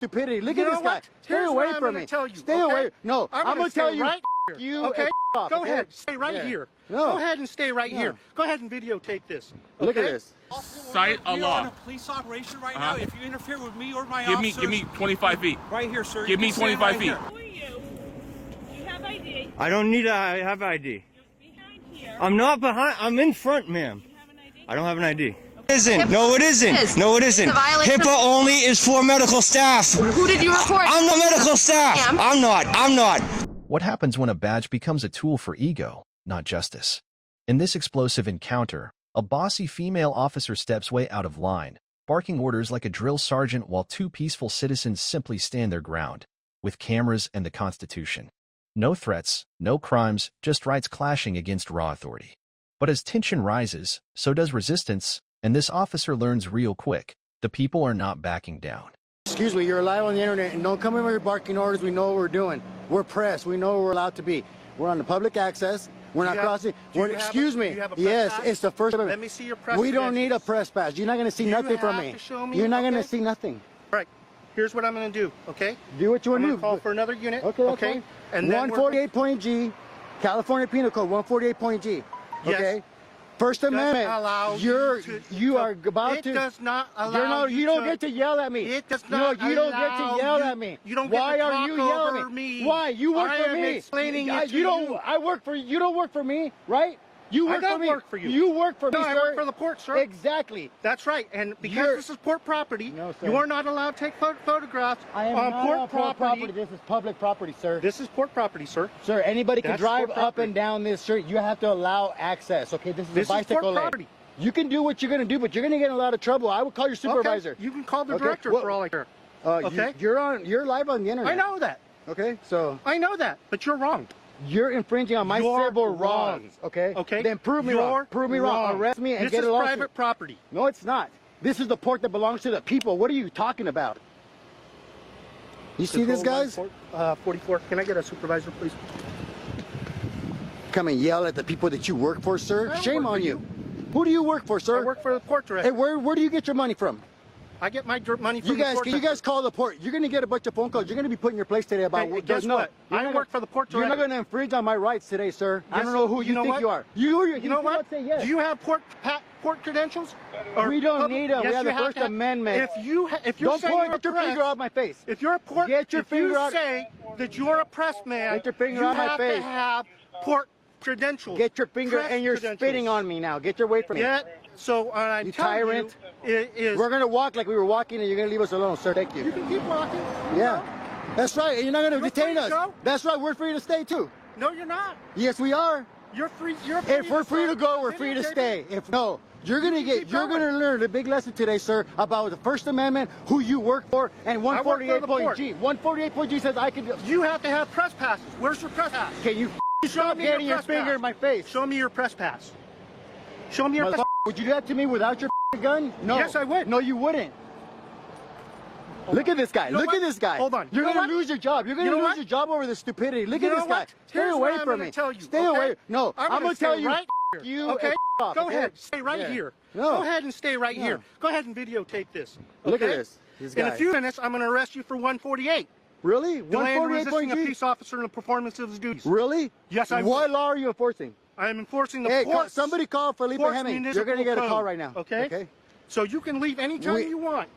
stupidity. Look at this guy. Stay away from me. Stay away. No, I'm going to tell you. Right you. Okay. Go ahead. Stay right Yeah. here. No. Go ahead and stay right here. Go ahead and videotape this. Okay? Look at this. Cite a We're law. on a police operation right now. If you interfere with me or my Give officers... me 25 feet. Right here, sir. Give me 25 feet. Who are you? You have ID. I don't need I have ID. You're behind here. I'm not behind. I'm in front, ma'am. You have an ID? I don't have an ID. Okay. Isn't. No, it isn't. No, it isn't. HIPAA only is for medical staff. Who did you report? I'm the medical staff. I'm not. What happens when a badge becomes a tool for ego, not justice? In this explosive encounter, a bossy female officer steps way out of line, barking orders like a drill sergeant while two peaceful citizens simply stand their ground, with cameras and the Constitution. No threats, no crimes, just rights clashing against raw authority. But as tension rises, so does resistance, and this officer learns real quick, the people are not backing down. Excuse me, you're live on the internet, and don't come in with your barking orders. We know what we're doing. We're press. We know what we're allowed to be. We're on the public access. We're not crossing. Excuse me. Yes, it's the first. Let me see your press We don't need a press pass. You're not going to see nothing from me. You're not going to see nothing. Right. Here's what I'm going to do, okay? Do what you want to do. Call for another unit, okay? Okay. And 148.G, California Penal Code 148.G. Okay. Yes. First Amendment. You are about it to. It does not allow you don't get to yell at me. It does not. No, you don't get to yell at me. You don't Why get to are you talk yelling over me? Why? You work for me. I am explaining it to you don't. I work for you. Don't work for me, right? You work I don't for me. work for you. You work for me, no, sir. I work for the port, sir. Exactly. That's right. And because this is port property, you are not allowed to take photographs on port property. This is public property, sir. This is port property, sir. Sir, anybody can drive up and down this street. You have to allow access. Okay, this is a bicycle lane. Property. You can do what you're going to do, but you're going to get in a lot of trouble. I will call your supervisor. Okay. You can call the director for all I care. Okay. You're live on the internet. I know that. Okay, so. I know that, but you're wrong. You're infringing on my civil wrongs. Okay. Okay. Then prove me wrong. Prove me wrong. Arrest me and get a lawsuit. This is private property. No, it's not. This is the port that belongs to the people. What are you talking about? You see this, guys? 44. Can I get a supervisor, please? Come and yell at the people that you work for, sir. Shame on you. Who do you work for, sir? I work for the port director. Hey, where do you get your money from? I get my money from the port director. You guys call the port. You're going to get a bunch of phone calls. You're going to be put in your place today about guess what? I work for the port director. You're not going to infringe on my rights today, sir. Yes, I don't know who you think you are. You know what? Say yes. Do you have port credentials? We don't need them. We have the First Amendment. If you're don't saying get your finger off my face. If you're a port, get your finger out. Say that you're a press man, get your finger out my face. You have to have port credentials. Get your finger, and you're spitting on me now. Get your way from me. So I'm you telling tyrant. you, we're gonna walk like we were walking, and you're gonna leave us alone, sir. Thank you. You can keep walking. Yeah, that's right. And you're not gonna detain us. Go. That's right. We're free to stay too. No, you're not. Yes, we are. You're free. If we're free to go, we're free to stay. If no, you're gonna learn a big lesson today, sir, about the First Amendment, who you work for, and 148.G. 148.G says I can. You have to have press passes. Where's your press pass? Can you stop getting your finger in my face? Show me your press pass. Show me your press pass. Would you do that to me without your gun? No. Yes, I would. No, you wouldn't. Look at this guy. Look at this guy. Hold on. You're going to lose your job. You're going to lose your job over this stupidity. Look at this guy. Stay away from me. Stay away. No, I'm going to tell you. You. Okay. Go ahead. Stay right here. No. Go ahead and stay right here. Go ahead and videotape this. Look at this. In a few minutes, I'm going to arrest you for 148. Really? Resisting a peace officer in the performance of his duties. Really? Yes, I will. What law are you enforcing? I am enforcing the port. Somebody call Felipe Hemming. You're going to get a call right now. Okay? So you can leave anytime you want.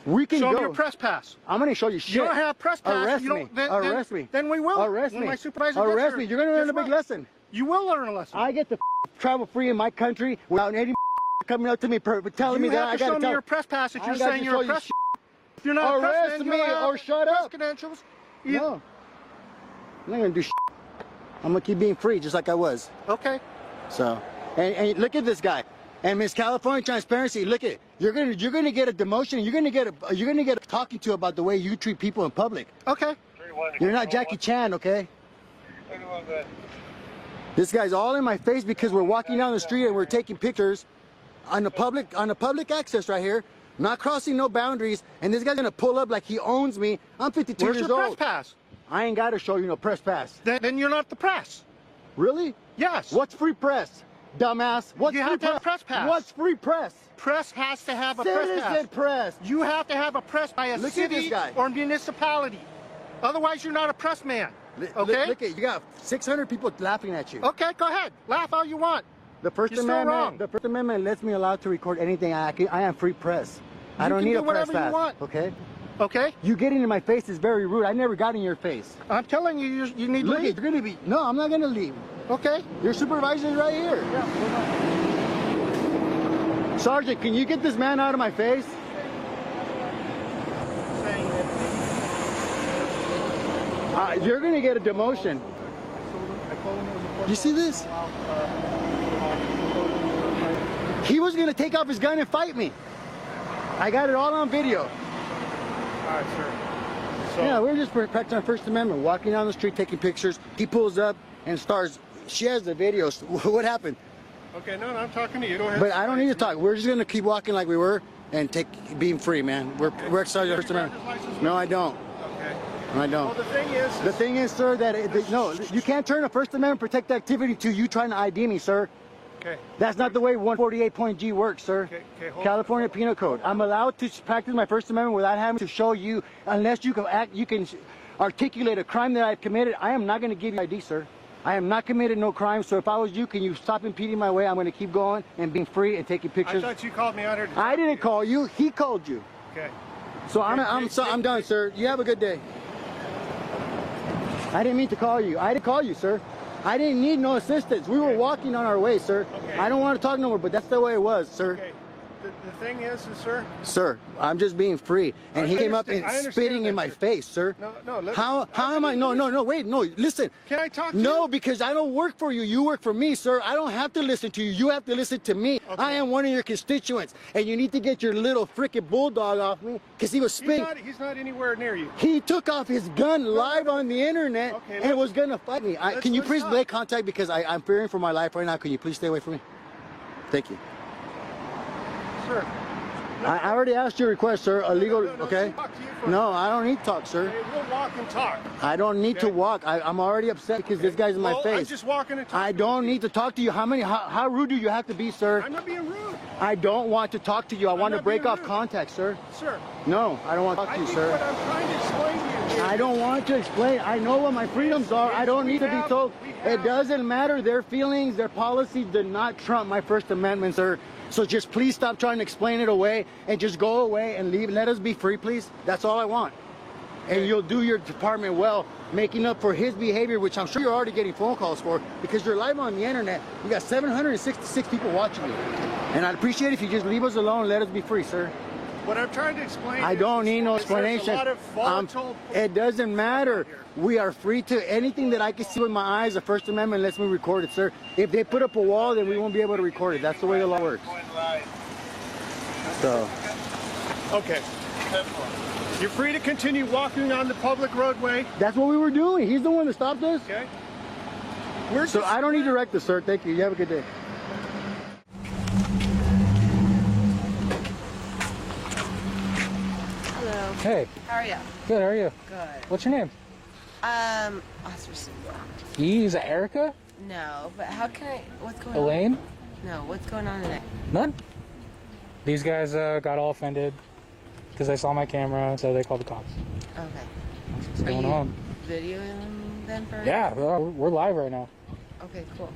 We can show go. me your press pass. I'm going to show you shit. You don't have press pass. Arrest me. Arrest me. Then we will. Arrest me. My supervisor arrest me. You're going to learn a big lesson. You will learn a lesson. I get to travel free in my country without any coming up to me telling me that I got to show me your press pass if you're saying you're a press. If you're not arrest me or shut up. Credentials. No. I'm not going to do shit. I'm going to keep being free just like I was. Okay. So, and look at this guy. And Miss California Transparency, look at you're gonna get a demotion. You're gonna get a talking to about the way you treat people in public. Okay. You're not Jackie Chan, okay? This guy's all in my face because we're walking down the street and we're taking pictures on the public access right here, not crossing no boundaries. And this guy's gonna pull up like he owns me. I'm 52 years old. Where's your press pass? I ain't got to show you no press pass. Then you're not the press. Really? Yes. What's free press? dumbass. What's You free have to have a press pass. What's free press? Press has to have a press Citizen pass. press. You have to have a press by a Look at city this guy. or municipality. Otherwise, you're not a press man. Okay? Look at you got 600 people laughing at you. Okay, go ahead. Laugh all you want. The First You're still Amendment. wrong. The First Amendment lets me allowed to record anything. I am free press. I don't can need do a press whatever you pass. want. Okay. Okay? You getting in my face is very rude. I never got in your face. I'm telling you, you need to Look, leave. you're gonna be. No, I'm not gonna leave. Okay? Your supervisor is right here. Sergeant, can you get this man out of my face? You're gonna get a demotion. You see this? He was gonna take off his gun and fight me. I got it all on video. All right, sir. So, Yeah, we're just protecting our First Amendment. Walking down the street, taking pictures. He pulls up and starts. She has the videos. What happened? okay, no, I'm talking to you. Go ahead. But I don't need to talk. We're just gonna keep walking like we were and being free, man. We're exercising our First Amendment. No, I don't. Okay. I don't. Well, the thing is The thing is, sir, that no, you can't turn a First Amendment protected activity to you trying to ID me, sir. okay. That's not the way 148.G works, sir. Okay, hold on. California Penal Code. I'm allowed to practice my First Amendment without having to show you, unless you can articulate a crime that I've committed. I am not going to give you ID, sir. I am not committed no crime. So if I was you, can you stop impeding my way? I'm going to keep going and being free and taking I pictures. thought you called me out here. I didn't call you. He called you. Okay. So I'm done, sir. You have a good day. I didn't mean to call you. I didn't call you, sir. I didn't need no assistance. We were walking on our way, sir. Okay. I don't want to talk no more, but that's the way it was, sir. Okay. The thing is, sir. Sir, I'm just being free. And he came up and I understand spitting that, in my sir. face, sir. No. How am I? No, wait, no, listen. Can I talk to you? No, because I don't work for you. You work for me, sir. I don't have to listen to you. You have to listen to me. Okay. I am one of your constituents. And you need to get your little freaking bulldog off me because he was spitting. He's not anywhere near you. He took off his gun live on the internet Okay, and was going to fight me. Can you let's please talk. make contact because I'm fearing for my life right now. Can you please stay away from me? Thank you. Sir. I already asked your request, sir. Illegal, No, okay? talk to you first. No, I don't need to talk, sir. Okay, we'll walk and talk. I don't need to Okay. walk. I'm already upset because this guy's in my Well, face. I'm just walking and talking. I don't need to talk to you. How rude do you have to be, sir? I'm not being rude. I don't want to talk to you. I want to not break being off rude. contact, sir. Sir. No, I don't want to talk I to you, think sir. what I'm trying to explain to you is I don't want to explain. I know what my freedoms are. I don't need to be told. It doesn't matter. Their feelings, their policies did not trump my First Amendment, sir. So just please stop trying to explain it away and just go away and leave. Let us be free, please. That's all I want. And you'll do your department well, making up for his behavior, which I'm sure you're already getting phone calls for because you're live on the internet. You got 766 people watching you. And I'd appreciate it if you just leave us alone and let us be free, sir. What I'm trying to explain I don't need no is there's explanation. a lot of volatile It doesn't matter. We are free to anything that I can see with my eyes. The First Amendment lets me record it, sir. If they put up a wall, then we won't be able to record it. That's the way the law works. So, Okay. You're free to continue walking on the public roadway. that's what we were doing. He's the one that stopped us. Okay. So I don't need to direct this, sir. Thank you. You have a good day. Hello. Hey, How are you? good, how are you? Good. What's your name? Officer Is it Erica? No, but how can I? What's going on? Elaine? No, what's going on today? None. These guys got all offended because they saw my camera, so they called the cops. Okay. What's Are going you on? videoing them for? Yeah, we're live right now. Okay, cool.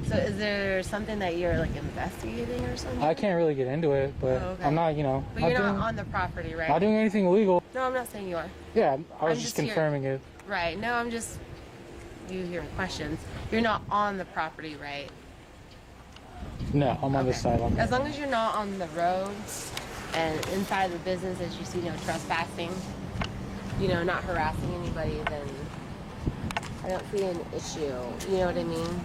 So is there something that you're like investigating or something? I can't really get into it, but Oh, okay. I'm not, But you're not on the property, right? not doing anything illegal. No, I'm not saying you are. Yeah, I was I'm just just here. confirming it. Right. No, I'm just you hearing questions. You're not on the property, right? No, I'm on this side. As long as you're not on the roads and inside the business, as you see no trespassing, you know, not harassing anybody, then I don't see an issue. You know what I mean?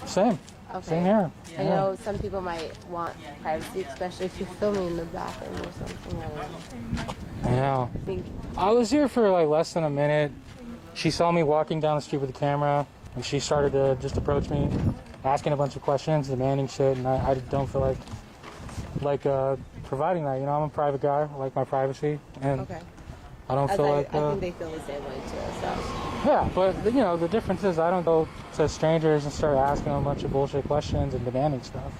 Same. Okay. Same here. I know some people might want privacy, especially if you're filming in the bathroom or something. I don't know. I know. I think I was here for like less than a minute. She saw me walking down the street with the camera, and she started to just approach me, asking a bunch of questions, demanding shit, and I don't feel like providing that. You know, I'm a private guy. I like my privacy, and okay. I don't feel like I think they feel the same way too. So. Yeah, but you know the difference is I don't go to strangers and start asking them a bunch of bullshit questions and demanding stuff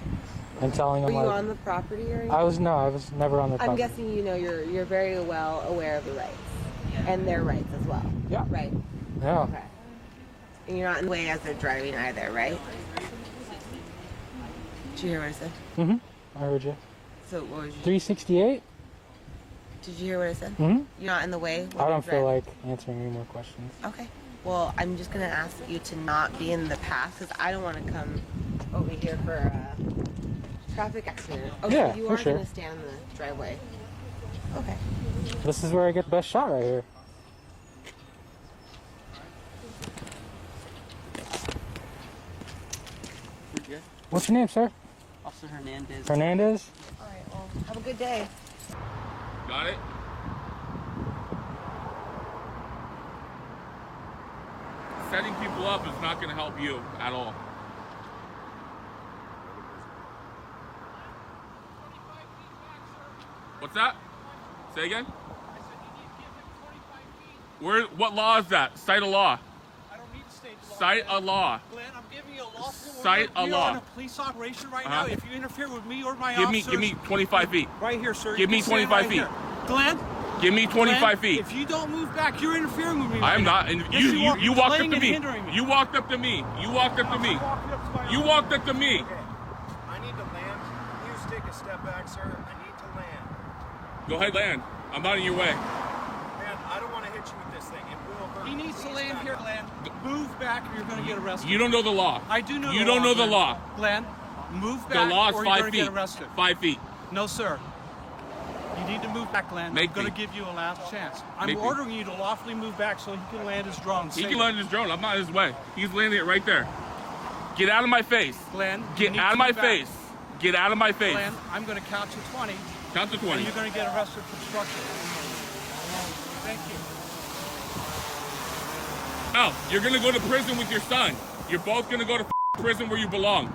and telling them. Were you like, on the property or anything? I was never on the property. I'm guessing you know you're very well aware of the rights and their rights as well. Yeah. Right. Yeah. Okay. And you're not in the way as they're driving either, right? Did you hear what I said? I heard you. So what was you? 368. Did you hear what I said? You're not in the way. I don't feel like answering any more questions. Okay. Well, I'm just gonna ask you to not be in the path because I don't want to come over here for a traffic accident. Okay, Yeah, you for are sure. gonna stand in the driveway. Okay. This is where I get the best shot right here. What's your name, sir? Officer Hernandez. Hernandez? All right. Well, have a good day. Got it? Setting people up is not going to help you at all. What's that? Say again? What law is that? Cite a law. I don't need to state the law. Cite a law. Glenn, I'm giving you a lawful order. Cite a We law. are on a police operation right now. If you interfere with me or my Give officers... me 25 feet. Right here, sir. Give me You can stand 25 right feet. here. Glenn? Give me 25 Glenn, feet. If you don't move back, you're interfering with me I right am now. not. And Yes, you are. you walked up Delaying to and me. hindering me. You walked up to me. You walked up to me. You walked up to me. I need to land. Please take a step back, sir. I need to land. Go ahead, land. I'm not in your way. Man, I don't want to hit you with this thing. It will hurt. He needs to land here, Glenn. Move back or you're going to get arrested. You don't know the law. I do know You the don't law, know the Glenn. law. Glenn, move The back law is or you're 5 going to feet. get arrested. 5 feet. No, sir. You need to move back, Glenn. Make I'm going me. to give you a last chance. I'm Make me. ordering you to lawfully move back so he can land his drone. He can land his drone. I'm not in his way. He's landing it right there. Get out of my face. Glenn, you Get need out to of my move back. face. Get out of my face. Glenn, I'm going to count to 20. Count to 20. And you're going to get arrested for obstruction. Thank you. Oh, you're going to go to prison with your son. You're both going to go to prison where you belong.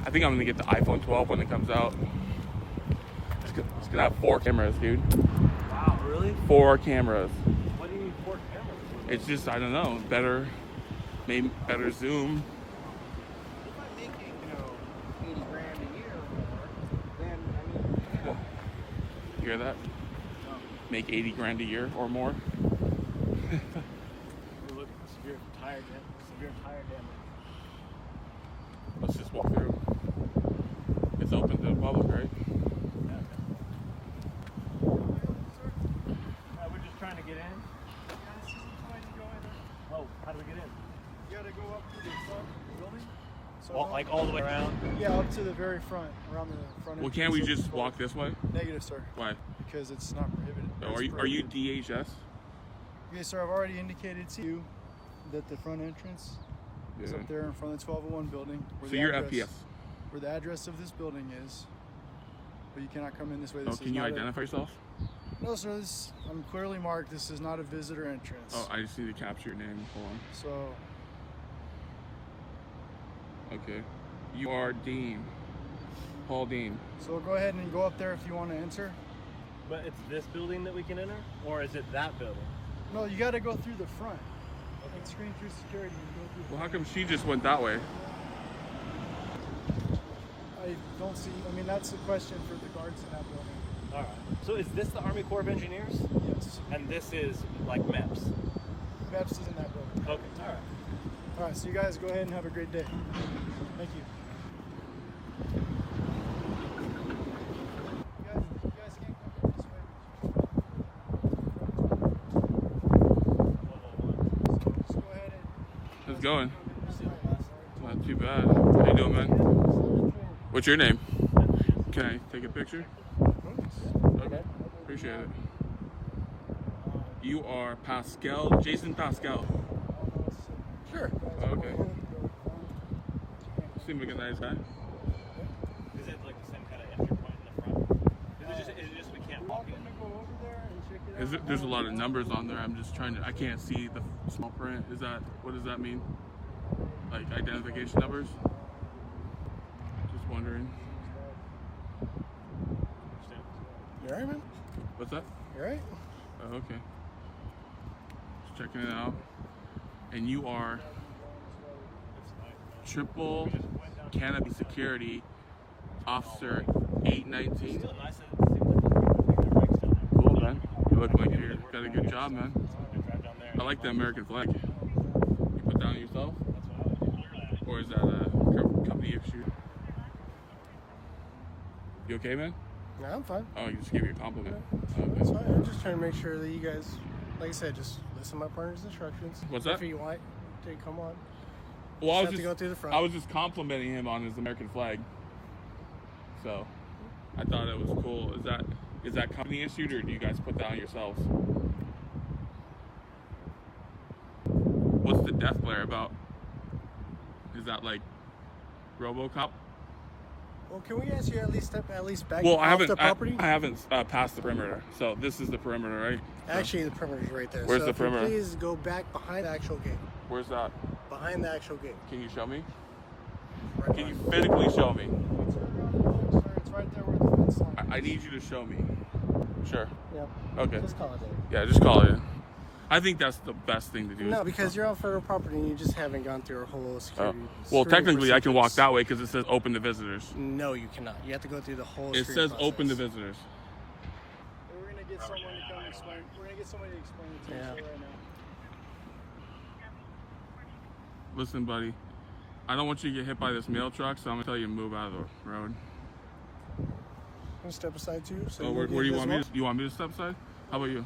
I think I'm going to get the iPhone 12 when it comes out. It's going to have 4 cameras, dude. Wow, really? 4 cameras. What do you need 4 cameras? It's just, I don't know, better, maybe better zoom. If I'm making, 80 grand a year or more, then, I mean... You hear that? Make 80 grand a year or more. We're looking for severe tire damage. Let's just walk through. It's open to the public, right? We're just trying to get in. Oh, how do we get in? You gotta go up to the front of the building. So Like all the way around? Yeah, up to the very front, around the front. Well, can't we entrance of just the walk this way? Negative, sir. Why? Because it's not prohibited. Oh, It's are you prohibited. DHS? Okay, sir, I've already indicated to you that the front entrance is Yeah. up there in front of the 1201 building. Where So the you're address- FPS. Where the address of this building is. But you cannot come in this way. Oh, This can is you not identify yourself? No, sir. I'm clearly marked. This is not a visitor entrance. Oh, I just need to capture your name. Hold on. So, Okay. You are Dean. Paul Dean. so go ahead and go up there if you want to enter. But it's this building that we can enter? Or is it that building? No, you got to go through the front. Like screen through security and go through. Well, how come she just went that way? I don't see. I mean, that's a question for the guards in that building. Alright. So is this the Army Corps of Engineers? Yes. And this is like MEPS? MEPS is in that building. Okay, alright. All right, so you guys go ahead and have a great day. Thank you. You guys can't come this way. So just go ahead and. How's it going? Not too bad. How you doing, man? What's your name? Can I take a picture? Okay. Appreciate it. You are Pascal, Jason Pascal. Sure. Okay. Seems like a nice guy. Is it like the same kind of entry point in the front? Is it just we can't walk in? There's a lot of numbers on there. I'm just trying to. I can't see the small print. What does that mean? Like identification numbers? Just wondering. You alright, man? What's that? You alright? Oh, okay. Just checking it out. And you are Triple Canopy Security Officer 819. Cool, man. You look like you got a good job, man. I like the American flag. You put down yourself? Or is that a company issue? You okay, man? Yeah, I'm fine. Oh, you just gave you a compliment. Yeah, that's fine. I'm just trying to make sure that you guys, like I said, just listen to my partner's instructions. What's that? If you want to come on. Well, Have to go through the front. I was just complimenting him on his American flag. So, I thought it was cool. Is that company issued, or do you guys put that on yourselves? What's the death glare about? Is that like RoboCop? Well, can we ask you at least step back Well, off the property? I haven't passed the perimeter, so this is the perimeter, right? Actually, the perimeter is right there. Where's so the perimeter? Please go back behind the actual gate. Where's that? Behind the actual gate. Can you show me? Right Can you physically show me? It's right there where the fence line. I need you to show me. Sure. Yep. Okay. Just call it in. Yeah, just call it in. I think that's the best thing to do. No, because you're on federal property and you just haven't gone through a whole security. Well, screening technically, I can walk procedures. that way because it says open to visitors. No, you cannot. You have to go through the whole. It screening says open to process. visitors. We're gonna get someone to come explain. We're gonna get somebody to explain it to you right now. Listen, buddy, I don't want you to get hit by this mail truck, so I'm gonna tell you to move out of the road. I'm gonna step aside too. So Where do you want me? You want me to step aside? How about you?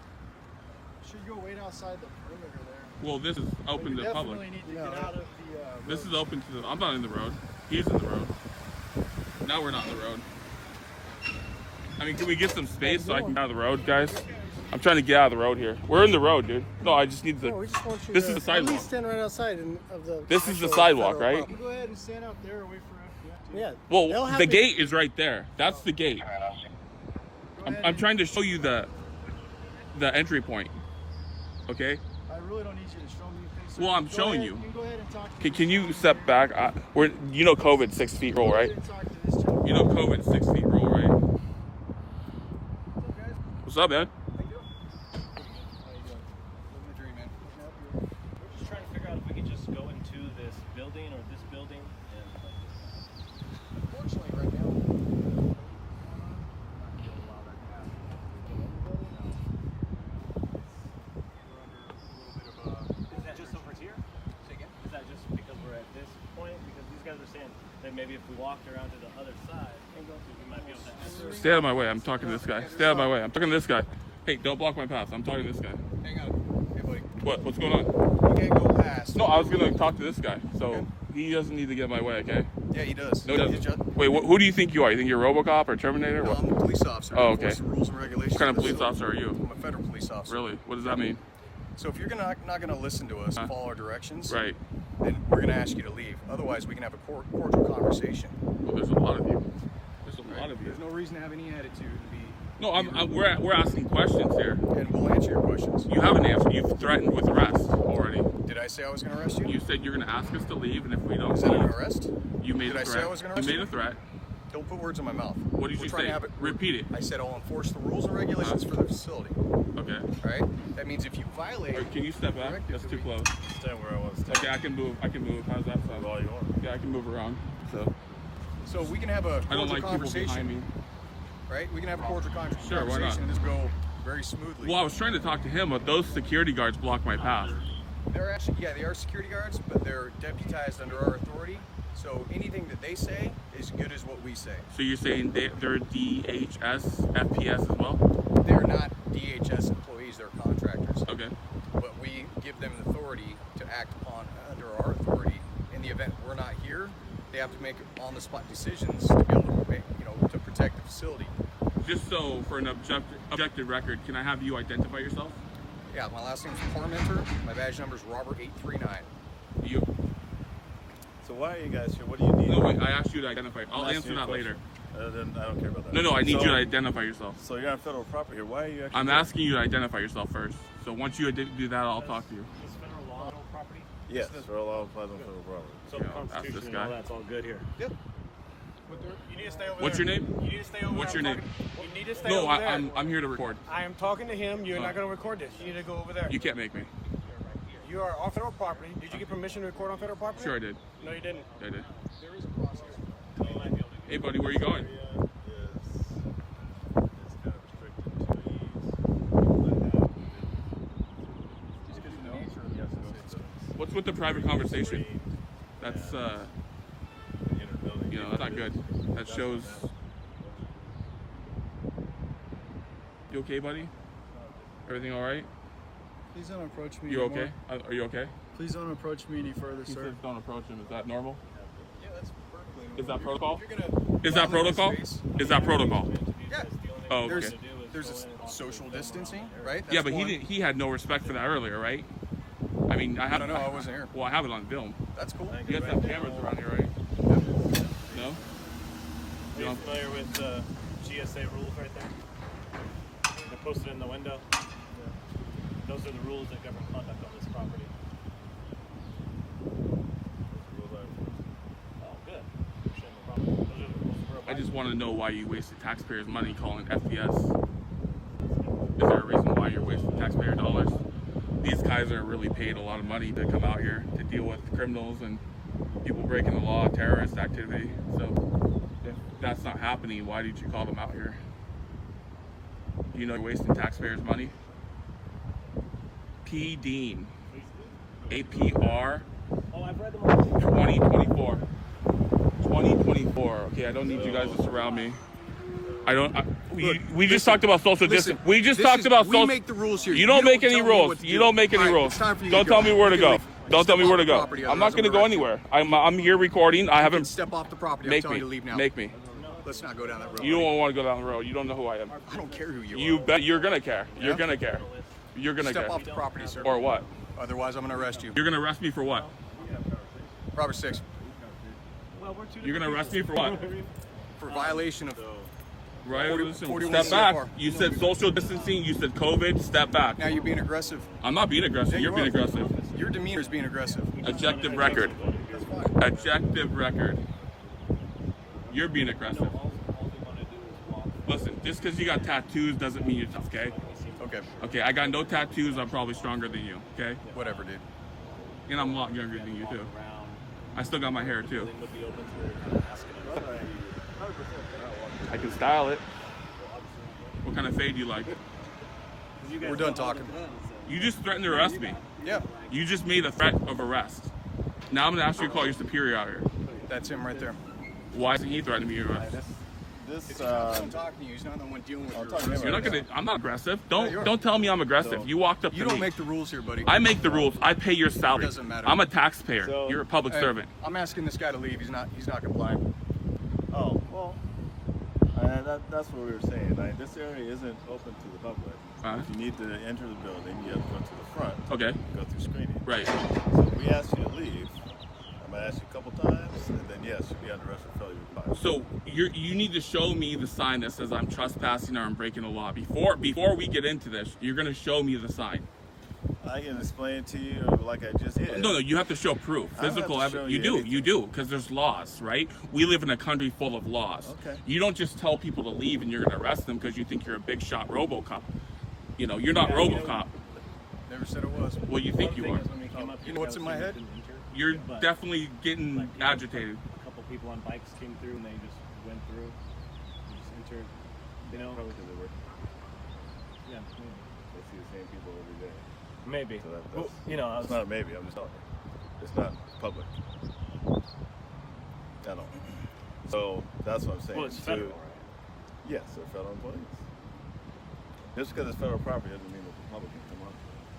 Should go wait outside the perimeter there. Well, this is open to the public. Need to get out of the. This is open to the. I'm not in the road. He's in the road. Now we're not in the road. I mean, can we get some space so I can get out of the road, guys? I'm trying to get out of the road here. We're in the road, dude. No, I just need the. No, we just want you this to is the sidewalk. At least stand right outside of the. This is the actual sidewalk, federal right? property. Go ahead and stand out there and wait for us. Yeah. Well, the gate is right there. That's the gate. I'm trying to show you the entry point. Okay. I really don't need you to show me things. Well, I'm showing you. You can go ahead and talk to Can you step back? You know COVID 6 feet rule, right? You know COVID 6 feet rule, right? What's up, man? We're just trying to figure out if we can just go into this building or this building and Unfortunately, right now. is that just over here? Is that just because we're at this point? Because these guys are saying that maybe if we walked around to the other side, we might be able to enter. Stay out of my way. I'm talking to this guy. Stay out of my way. I'm talking to this guy. Hey, don't block my path. I'm talking to this guy. Hang on. Hey, buddy. What? What's going on? You can't go past. No, I was gonna talk to this guy. So he doesn't need to get in my way, okay? Yeah, he does. No, he doesn't. Wait, who do you think you are? You think you're RoboCop or Terminator? No, What? I'm a police officer. Oh, I okay. enforce the rules and regulations. What kind of of the police officer are you? I'm a federal police officer. Really? What does that mean? So if you're not going to listen to us and follow our directions, Right. then we're going to ask you to leave. Otherwise, we can have a cordial conversation. Well, there's a lot of you. There's a lot of you. There's no reason to have any attitude to be. No, we're asking questions here. And we'll answer your questions. You haven't answered. You've threatened with arrest already. Did I say I was going to arrest you? You said you're going to ask us to leave, and if we don't Is that an leave, arrest? you made Did a I threat. say I was going to arrest You made a threat. Don't put words in my mouth. What did We're you trying say? to have it. Repeat it. I said I'll enforce the rules and regulations for the facility. Okay. All right? That means if you violate. Or can you step back? That's too close. Stand where I was. Okay, I can move. How's that sound? All you want. Yeah, I can move around. So we can have a I don't cordial like people conversation. behind me. Right? We can have a cordial conversation. Sure, why not? And just go very smoothly. Well, I was trying to talk to him, but those security guards block my path. They're actually, they are security guards, but they're deputized under our authority. So anything that they say is good as what we say. So you're saying they're DHS, FPS as well? They're not DHS employees, they're contractors. Okay. But we give them the authority to act upon under our authority. In the event we're not here, they have to make on-the-spot decisions to be able to make, to protect the facility. Just so for an objective record, can I have you identify yourself? Yeah, my last name is Parmenter. My badge number is Robert839. You. So why are you guys here? What do you need? No, wait, I asked you to identify. I'll answer that later. Then I don't care about that. No, I need you to identify yourself. So you're on federal property here. Why are you actually I'm asking you to identify yourself first. So once you do that, I'll talk to you. Is federal law federal property? Yes, federal law applies on federal property. So the Constitution and all that's all good here. Yep. You need to stay over What's there. your name? You need to stay over What's there. your name? You need to stay No, over there. I'm here to record. I am talking to him. You're not going to record this. You need to go over there. You can't make me. You are on federal property. Did you get permission to record on federal property? Sure I did. No, you didn't. I did. Hey, buddy, where are you going? What's with the private conversation? That's, you know, that's not good. That shows... You okay, buddy? Everything all right? Please don't approach me You anymore. okay? Are you okay? Please don't approach me any further, He sir. says don't approach him. Is that normal? Yeah, that's perfectly normal. Is that protocol? If you're gonna Is that violate protocol? space- Is that protocol? Yeah. Oh, okay. There's a social distancing, right? Yeah, That's but one. he had no respect for that earlier, right? I mean, I have. No, I wasn't here. Well, I have it on film. That's cool. You guys have cameras around here, right? No. Are you familiar with GSA rules right there? They're posted in the window. Those are the rules that govern conduct on this property. Oh, good. Shouldn't have a problem. Those are the rules we're I just want to know why you wasted taxpayers' money calling FPS. Is there a reason why you're wasting taxpayer dollars? These guys are really paid a lot of money to come out here to deal with criminals and people breaking the law, terrorist activity. So if that's not happening, why did you call them out here? You know you're wasting taxpayers' money? P. Dean, APR 2024. 2024. Okay, I don't need you guys to surround me. I don't. We just talked about social distance. We just talked about social. We make the rules here. You don't make any tell me what rules. to You do. don't make any All right, rules. it's time for you Don't to tell go. me where to You can go. leave. Don't tell Step me off where to the go. property, I'm not otherwise going to I'm go arresting anywhere. I'm here recording. I haven't. Step off the property. I'm Make telling me. you to leave now. Make me. Let's not go down that road. You don't want to go down the road. You don't know who I am. I don't care who you are. You bet. You're gonna care. You're Yeah? gonna care. You're gonna Step care. off the property, sir. Or what? Otherwise, I'm going to arrest you. You're gonna arrest me for what? Robert 6. You're gonna arrest me for what? For violation of. Right. 41 Step back. CFR. You said social distancing. You said COVID. Step back. Now you're being aggressive. I'm not being aggressive. Yeah, You're being are. aggressive. Your demeanor is being aggressive. Objective record. Objective record. You're being aggressive. Listen, just because you got tattoos doesn't mean you're tough, okay? Okay. Okay, I got no tattoos. I'm probably stronger than you, okay? Whatever, dude. And I'm a lot younger than you, too. I still got my hair, too. I can style it. What kind of fade do you like? We're done talking. You just threatened to arrest me. Yeah. You just made a threat of arrest. Now I'm going to ask you to call your superior out here. That's him right there. Why isn't he threatening me to arrest? He's not the one talking to you. He's not the one dealing with your. You're not gonna. I'm not aggressive. Yeah, you are. Don't tell me I'm aggressive. You walked up to me. You don't make the rules here, buddy. I make the rules. I pay your salary. It doesn't matter. I'm a taxpayer. You're a public Hey, servant. I'm asking this guy to leave. He's not complying. Oh, well, that's what we were saying. Like, this area isn't open to the public. If you need to enter the building, you have to go to the front. Okay. Go through screening. Right. So we asked you to leave. I'm gonna ask you a couple times, and then yes, you'll be under arrest for failure to comply. So you need to show me the sign that says I'm trespassing or I'm breaking the law. Before we get into this, you're gonna show me the sign. I can explain to you like I just did. No, you have to show proof. I don't Physical have to evidence. show You do, because there's laws, right? We live in a country full of laws. Okay. You don't just tell people to leave and you're gonna arrest them because you think you're a big shot RoboCop. You know, you're not RoboCop. Never said it was. Well, you think you are. You know what's in my head? You're definitely getting agitated. A couple people on bikes came through and they just went through, and just entered. You know, Probably because they work. yeah, They see the same people every day. maybe. So Well, you know, I it's was, not a maybe. I'm just telling you. It's not public. I don't. So that's what I'm saying. well, it's federal, right? Yes, they're federal employees. Just because it's federal property doesn't mean that the public can come on.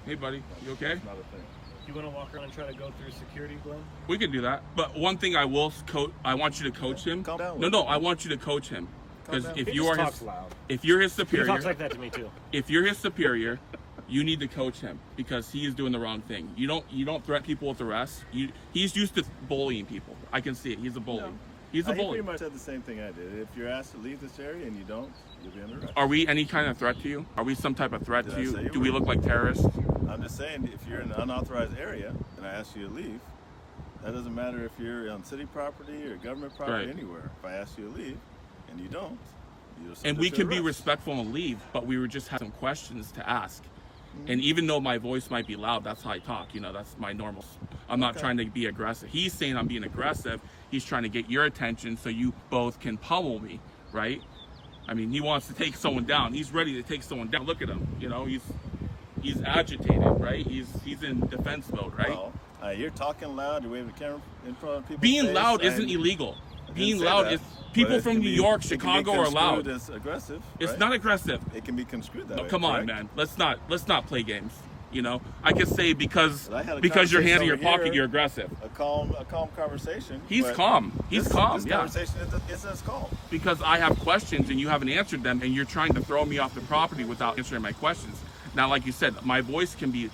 Hey, buddy, you okay? It's not a thing. You want to walk around and try to go through security, Glenn? We can do that. But one thing I will coach. I want you to coach him. Calm down. No, I want you to coach him. Because down. if He you just are talks his, loud. if you're his He superior, talks like that to me too. if you're his superior, you need to coach him because he is doing the wrong thing. You don't threaten people with arrest. He's used to bullying people. I can see it. He's a bully. No. He's a He bully. pretty much said the same thing I did. If you're asked to leave this area and you don't, you'll be under arrest. Are we any kind of threat to you? Are we some type of threat Did to I you? say you Do we were? look like terrorists? I'm just saying, if you're in an unauthorized area and I ask you to leave, That doesn't matter if you're on city property or government property, Right. anywhere. If I ask you to leave and you don't, you're And we subject to can be arrest. respectful and leave, but we were just having some questions to ask. And even though my voice might be loud, that's how I talk. You know, that's my normal. I'm not trying to be aggressive. He's saying I'm being aggressive. He's trying to get your attention so you both can pummel me, right? I mean, he wants to take someone down. He's ready to take someone down. Look at him. You know, he's agitated, right? He's in defense mode, right? Well, you're talking loud. You're waving the camera in front of people. Being loud isn't illegal. Being loud is people from New York, Chicago are loud. It's aggressive. It's right? not aggressive. It can be construed that way. Come on, correct? man. Let's not play games. You know, I could say because I had a your hand in your conversation pocket, over you're aggressive. A calm conversation. He's but calm. He's calm. This Yeah. conversation isn't as calm. Because I have questions and you haven't answered them, and you're trying to throw me off the property without answering my questions. Now, like you said, my voice can be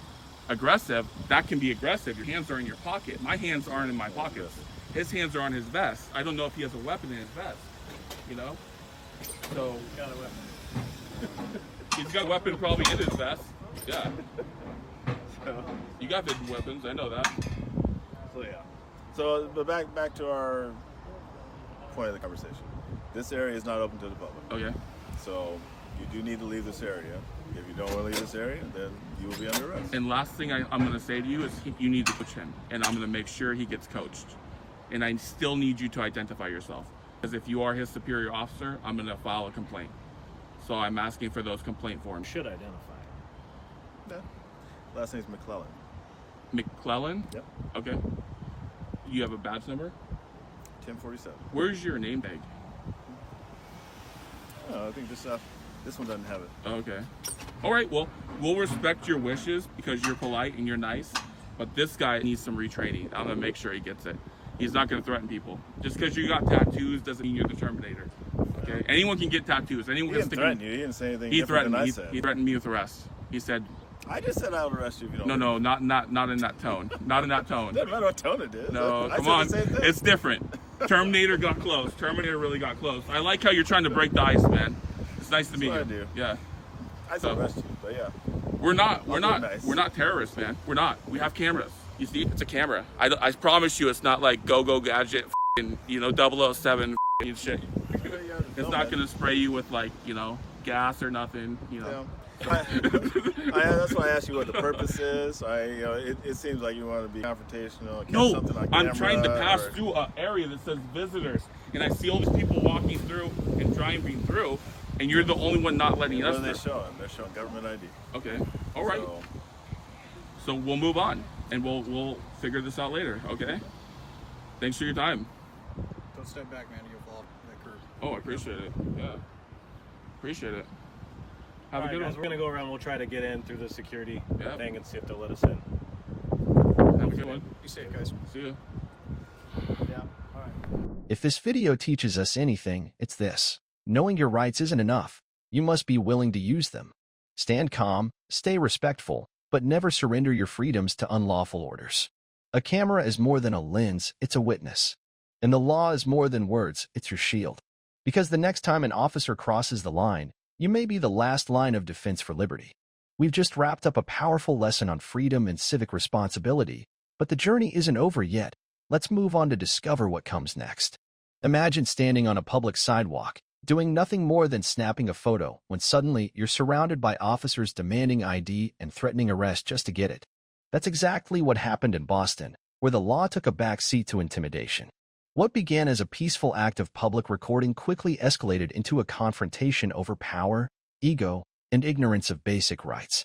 aggressive. That can be aggressive. Your hands are in your pocket. My hands aren't in my pockets. His hands are on his vest. I don't know if he has a weapon in his vest. You know? So He's got a weapon. he's got a weapon probably in his vest. Yeah. You got hidden weapons. I know that. So yeah. So, but back to our point of the conversation. This area is not open to the public. Okay. So you do need to leave this area. If you don't want to leave this area, then you will be under arrest. And last thing I'm going to say to you is you need to coach him, and I'm going to make sure he gets coached. And I still need you to identify yourself, because if you are his superior officer, I'm going to file a complaint. So I'm asking for those complaint forms. Should identify. Yeah. Last name's McClellan. McClellan? Yep. Okay. You have a badge number? 1047. Where's your name tag? Oh, I think this one doesn't have it. Okay. All right. Well, we'll respect your wishes because you're polite and you're nice. But this guy needs some retraining. I'm gonna make sure he gets it. He's not gonna threaten people. Just because you got tattoos doesn't mean you're the Terminator. Okay. Anyone can get tattoos. Anyone He can didn't threaten you. He didn't say anything He different threatened than I me. said. He threatened me with arrest. He said. I just said I would arrest you if you don't. No, not in that tone. Not in that tone. Doesn't matter what tone it is. No, I come said on. the same thing. It's different. Terminator got close. Terminator really got close. I like how you're trying to break the ice, man. It's nice to meet what you. I do. Yeah. I said arrest you, but yeah. We're not nice. we're not terrorists, man. We're not. We have cameras. You see, it's a camera. I promise you, it's not like go gadget, and 007 and shit. It's not gonna spray you with gas or nothing. Yeah. That's why I asked you what the purpose is. It seems like you want to be confrontational. Catch No, something on I'm camera trying to pass or- through an area that says visitors, and I see all these people walking through and driving through, and you're the only one not letting What us are they through. showing? They're showing government ID. Okay, all right. So we'll move on, and we'll figure this out later. Okay. Thanks for your time. Don't step back, man. You'll fall off that curb. Oh, I appreciate it. Yeah, appreciate it. Have All a good right, guys, one. we're gonna go around. We'll try to get in through the security Yeah. thing and see if they'll let us in. Have a good one. Be safe, guys. See you. Yeah. All right. If this video teaches us anything, it's this. Knowing your rights isn't enough. You must be willing to use them. Stand calm, stay respectful, but never surrender your freedoms to unlawful orders. A camera is more than a lens, it's a witness. And the law is more than words, it's your shield. Because the next time an officer crosses the line, you may be the last line of defense for liberty. We've just wrapped up a powerful lesson on freedom and civic responsibility, but the journey isn't over yet. Let's move on to discover what comes next. Imagine standing on a public sidewalk, doing nothing more than snapping a photo, when suddenly you're surrounded by officers demanding ID and threatening arrest just to get it. That's exactly what happened in Boston, where the law took a back seat to intimidation. What began as a peaceful act of public recording quickly escalated into a confrontation over power, ego, and ignorance of basic rights.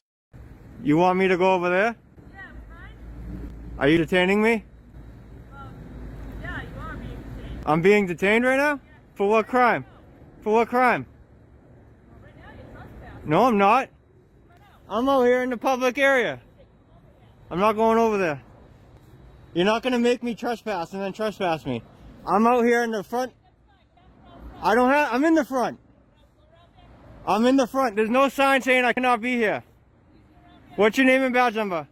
You want me to go over there? Yeah, fine. Are you detaining me? Yeah, you are being detained. I'm being detained right now? For what crime? For what crime? Right now you're trespassing. No, I'm not. I'm out here in the public area. I'm not going over there. You're not going to make me trespass and then trespass me. I'm out here in the front. I'm in the front. I'm in the front. There's no sign saying I cannot be here. What's your name and badge number?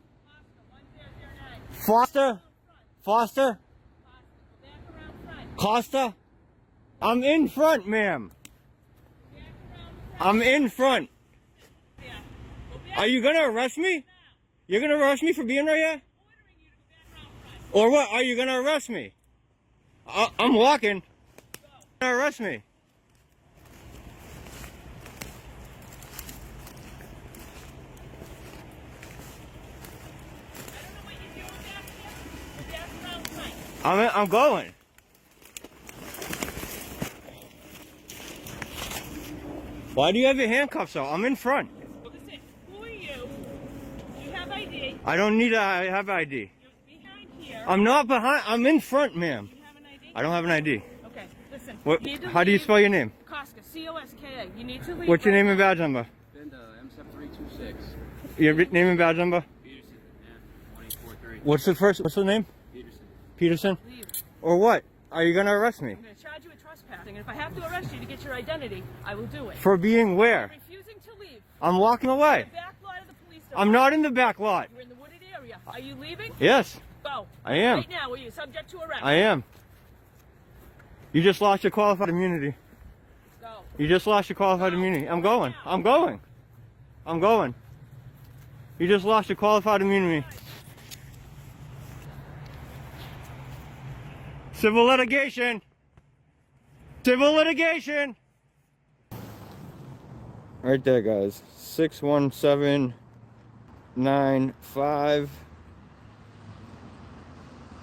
Foster? Foster? Costa? I'm in front, ma'am. I'm in front. Are you gonna arrest me? You're gonna arrest me for being right here? Or what? Are you gonna arrest me? I'm walking. You're gonna arrest me? I'm going. Why do you have your handcuffs out? I'm in front. Listen, who are you? Do you have ID? I don't need to have ID. You're behind here. I'm not behind. I'm in front, ma'am. Do you have an ID? I don't have an ID. Okay, listen. What? You need to How do you leave. spell your name? Koska, C-O-S-K-A. You need to leave. What's your right name and now. badge number? Binda, M7326. Your name and badge number? Peterson, yeah, 1843. What's the name? Peterson. Peterson? Leave. Or what? Are you gonna arrest me? I'm going to charge you with trespassing, and if I have to arrest you to get your identity, I will do it. For being where? Refusing to leave. I'm walking away. The back lot of the police department. I'm not in the back lot. You're in the wooded area. Are you leaving? Yes, Go. I am. Right now, are you subject to arrest? I am. You just lost your qualified immunity. Go. You just lost your qualified immunity. I'm going. I'm going. I'm going. You just lost your qualified immunity. Civil litigation. Civil litigation. Right there, guys. 61795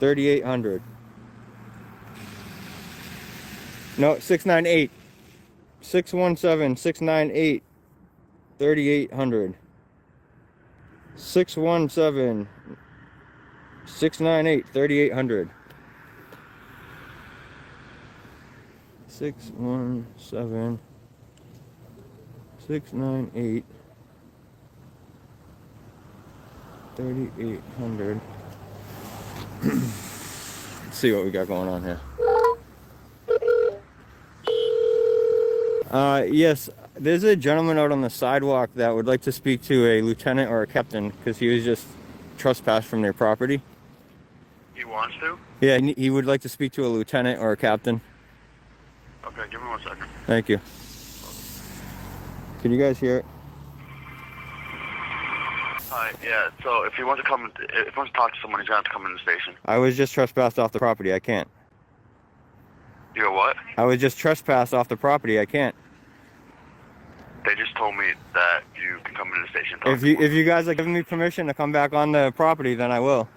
3800. No, 698. 617 698 3800. 617 698 3800. 617 698 3800. Let's see what we got going on here. Yes, there's a gentleman out on the sidewalk that would like to speak to a lieutenant or a captain because he was just trespassed from their property. He wants to? Yeah, he would like to speak to a lieutenant or a captain. Okay, give me 1 second. Thank you. Can you guys hear it? Hi, yeah, so if he wants to come, if he wants to talk to someone, he's going to have to come in the station. I was just trespassed off the property. I can't. You're what? I was just trespassed off the property. I can't. They just told me that you can come in the station. If you guys are giving me permission to come back on the property, then I will.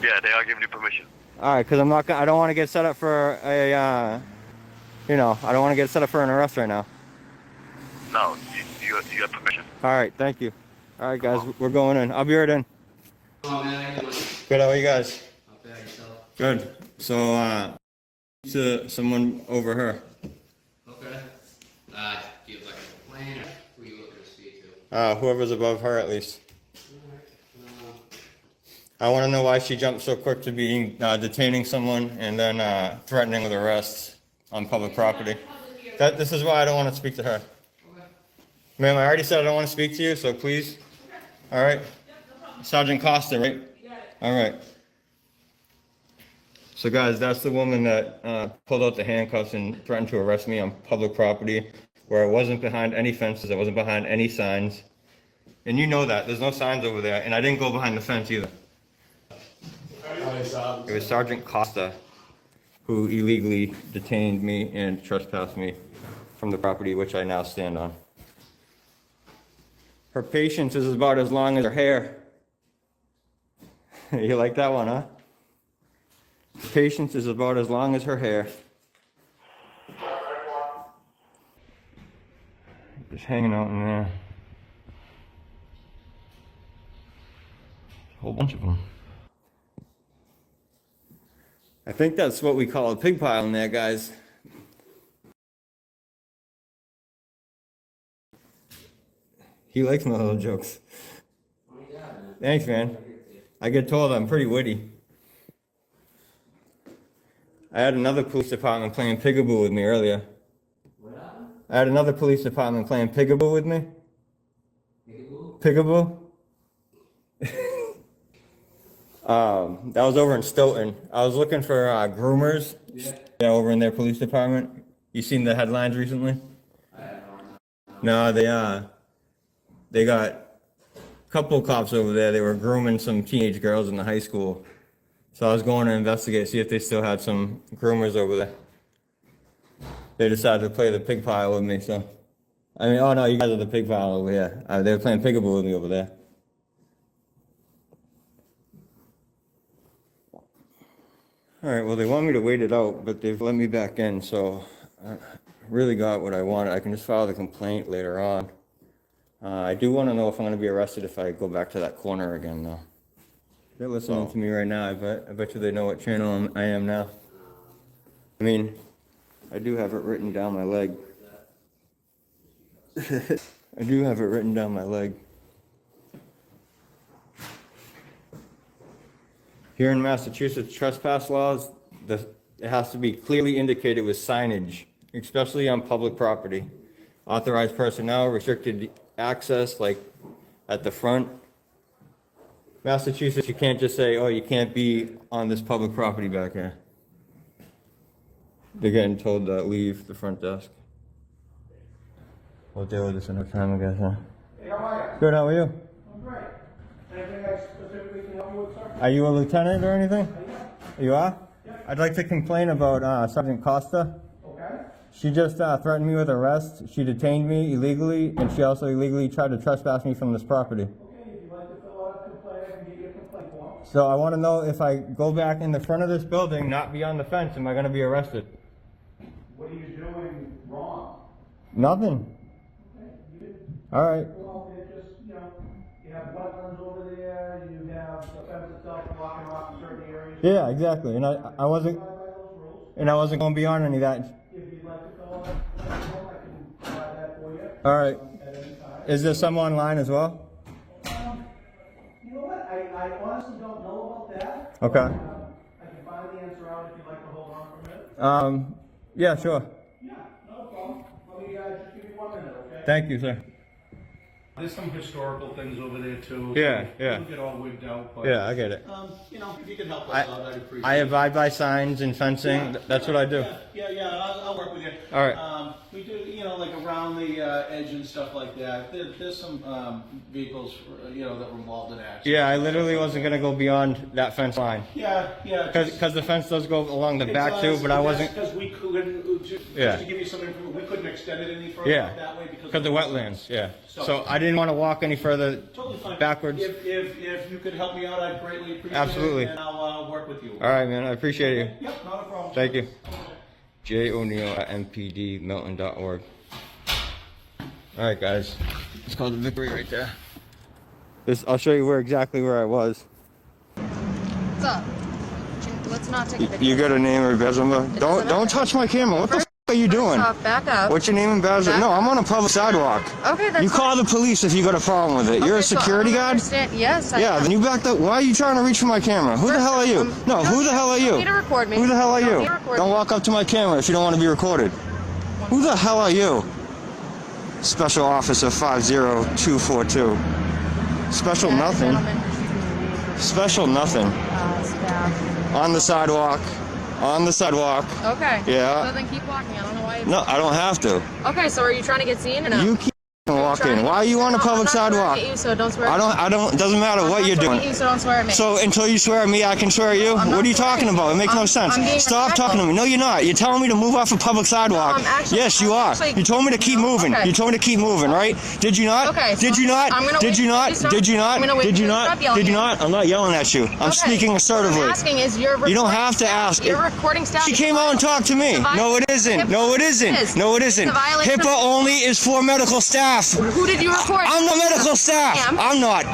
Yeah, they are giving you permission. All right, because I don't want to get set up for a, I don't want to get set up for an arrest right now. No, you got permission. All right, thank you. All right, guys, we're going in. I'll be right in. Oh man, Good, how are you guys? not bad yourself. Good. So, to someone over her. Okay. Do you have like a complaint or who are you looking to speak to? Whoever's above her, at least. I want to know why she jumped so quick to being detaining someone and then threatening with arrest on public property. This is why I don't want to speak to her. Ma'am, I already said I don't want to speak to you, so please. All right. Sergeant Costa, right? All right. So guys, that's the woman that pulled out the handcuffs and threatened to arrest me on public property where I wasn't behind any fences, I wasn't behind any signs. And you know that, there's no signs over there, and I didn't go behind the fence either. It was Sergeant Costa who illegally detained me and trespassed me from the property which I now stand on. Her patience is about as long as her hair. You like that one, huh? Patience is about as long as her hair. Just hanging out in there. A whole bunch of them. I think that's what we call a pig pile in there, guys. He likes my little jokes. Thanks, man. I get told I'm pretty witty. I had another police department playing peekaboo with me earlier. I had another police department playing peekaboo with me. Peekaboo? That was over in Stockton. I was looking for groomers. Yeah, over in their police department. You seen the headlines recently? No, they got couple cops over there. They were grooming some teenage girls in the high school. So I was going to investigate, see if they still had some groomers over there. They decided to play the pig pile with me, so. I mean, oh no, you guys are the pig pile over here. They were playing peekaboo with me over there. Alright, well they want me to wait it out, but they've let me back in, so I really got what I wanted. I can just file the complaint later on. I do want to know if I'm going to be arrested if I go back to that corner again, though. They're listening to me right now. I bet you they know what channel I am now. I mean, I do have it written down my leg. I do have it written down my leg. Here in Massachusetts, trespass laws, it has to be clearly indicated with signage, especially on public property. Authorized personnel, restricted access, like at the front. Massachusetts, you can't just say, oh, you can't be on this public property back here. They're getting told to leave the front desk. We'll deal with this another time, I guess, huh? Hey, how are you? Good, how are you? I'm great. Anything I specifically can help you with, sir? Are you a lieutenant or anything? You are? Yeah. I'd like to complain about Sergeant Costa. Okay. She just threatened me with arrest. She detained me illegally, and she also illegally tried to trespass me from this property. Okay, if you'd like to fill out a complaint, I can give you a complaint form. So I want to know if I go back in the front of this building, not beyond the fence, am I going to be arrested? What are you doing wrong? Nothing. All right. Well, it just, you know, you have wetlands over there, you have the fence itself blocking off certain areas. Yeah, exactly. And I wasn't going beyond any of that. If you'd like to fill out that form, I can provide that for you. All right. At any time. Is there some online as well? You know what? I honestly don't know about that. Okay. I can find the answer out if you'd like to hold on for a minute. Yeah, sure. Yeah, no problem. Let me just give you 1 minute, okay? Thank you, sir. There's some historical things over there too. Yeah, so yeah. Don't get all wigged out. But, Yeah, I get it. You know, if you can help us out, I'd appreciate it. I abide by signs and fencing. Yeah, that's what I do. Yeah, I'll work with you. All right. We do, you know, like around the edge and stuff like that. There's some vehicles, you know, that were involved in accidents. Yeah, I literally wasn't gonna go beyond that fence line. Yeah. Because the fence does go along the back too, but I wasn't. Because we couldn't, just to give you some information, we couldn't extend it any further that way because of the wetlands. Yeah. So I didn't want to walk any further backwards. If you could help me out, I'd greatly appreciate Absolutely. it, and I'll work with you. All right, man. I appreciate you. Yep, not a problem. Thank you. JO'Neil@mpdmilton.org. All right, guys. It's called the Victory right there. I'll show you exactly where I was. What's up? Let's not take a picture. You got a name or badge number? Don't touch my camera. What the f are you doing? Back up. What's your name and badge? No, I'm on a public sidewalk. Okay, that's You call the police if you got a problem with it. You're a security guard? Yes, I Yeah, then you backed up. Why are you trying to reach for my camera? Who the hell are you? No, who the hell are you? You need to record me. Who the hell are you? need to record Don't me. walk up to my camera if you don't want to be recorded. Who the hell are you? Special Officer 50242. Special nothing. Special nothing. On the sidewalk. On the sidewalk. Okay. Yeah. So then keep walking. I don't know why. No, I don't have to. Okay, so are you trying to get seen or no? You keep walking. Why are you on a public sidewalk? You, so don't swear I don't, it doesn't matter what you're doing. You, so don't swear at me. So until you swear at me, I can swear at you? What are you talking about? It makes no sense. Stop talking to me. No, you're not. You're telling me to move off a public sidewalk. Yes, you are. You told me to keep moving. You told me to keep moving, right? Did you not? Okay. Did you not? Did you not? Did you not? Did you not? Did you not? I'm not yelling at you. I'm speaking assertively. What I'm asking is You don't have to ask. Your recording staff. She came out and talked to me. No, it isn't. No, it isn't. No, it isn't. HIPAA only is for medical staff. Who did you record? I'm the medical staff. I'm not.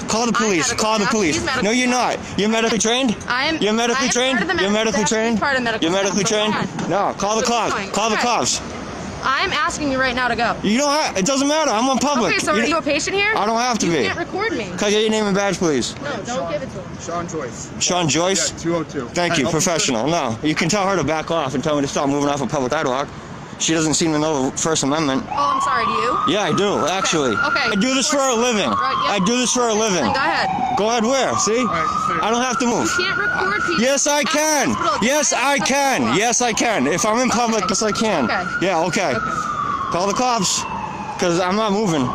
Call the police. Call the police. No, you're not. You're medically trained? You're medically trained? You're medically trained? You're medically trained? No, call the cops. Call the cops. I'm asking you right now to go. You don't have, it doesn't matter. I'm on public. Okay, so are you a patient here? I don't have to be. You can't record me. Can I get your name and badge, please? No, don't give it to him. Sean Joyce. Sean Joyce? Yeah, 202. Thank you, professional. No, you can tell her to back off and tell me to stop moving off a public sidewalk. She doesn't seem to know the First Amendment. Oh, I'm sorry, do you? Yeah, I do, actually. Okay. I do this for a living. I do this for a living. Go ahead. Go ahead where? See? I don't have to move. You can't record people. Yes, I can. Yes, I can. Yes, I can. If I'm in public, yes, I can. Okay. Yeah, okay. Call the cops, because I'm not moving.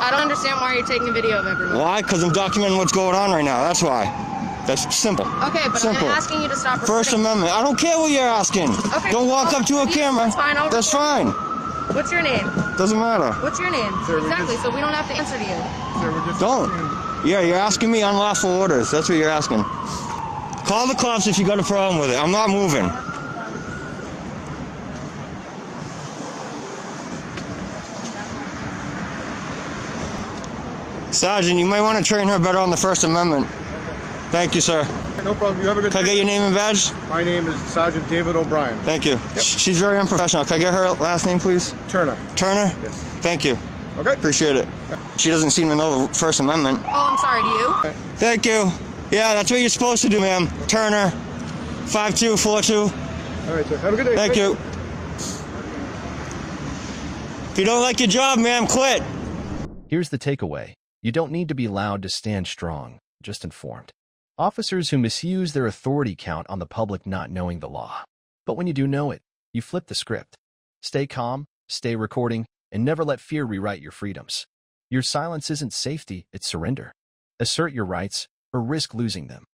I don't understand why you're taking a video of everyone. Why? Because I'm documenting what's going on right now. That's why. That's simple. Okay, but simple. I'm asking you to stop First recording. Amendment. I don't care what you're asking. Okay. Don't walk up to a camera. That's fine. That's fine. What's your name? Doesn't matter. What's your name? Exactly, so we don't have to answer to you. Don't. Yeah, you're asking me unlawful orders. That's what you're asking. Call the cops if you got a problem with it. I'm not moving. Sergeant, you might want to train her better on the First Amendment. Thank you, sir. No problem. You have a good Can I get your name and badge? My name is Sergeant David O'Brien. Thank you. Yep. She's very unprofessional. Can I get her last name, please? Turner. Turner? Yes. Thank you. Okay. Appreciate it. She doesn't seem to know the First Amendment. Oh, I'm sorry, do you? Thank you. Yeah, that's what you're supposed to do, ma'am. Turner, 5242. All right, sir. Have a good day. Thank you. If you don't like your job, ma'am, quit. Here's the takeaway. You don't need to be loud to stand strong, just informed. Officers who misuse their authority count on the public not knowing the law. But when you do know it, you flip the script. Stay calm, stay recording, and never let fear rewrite your freedoms. Your silence isn't safety, it's surrender. Assert your rights or risk losing them.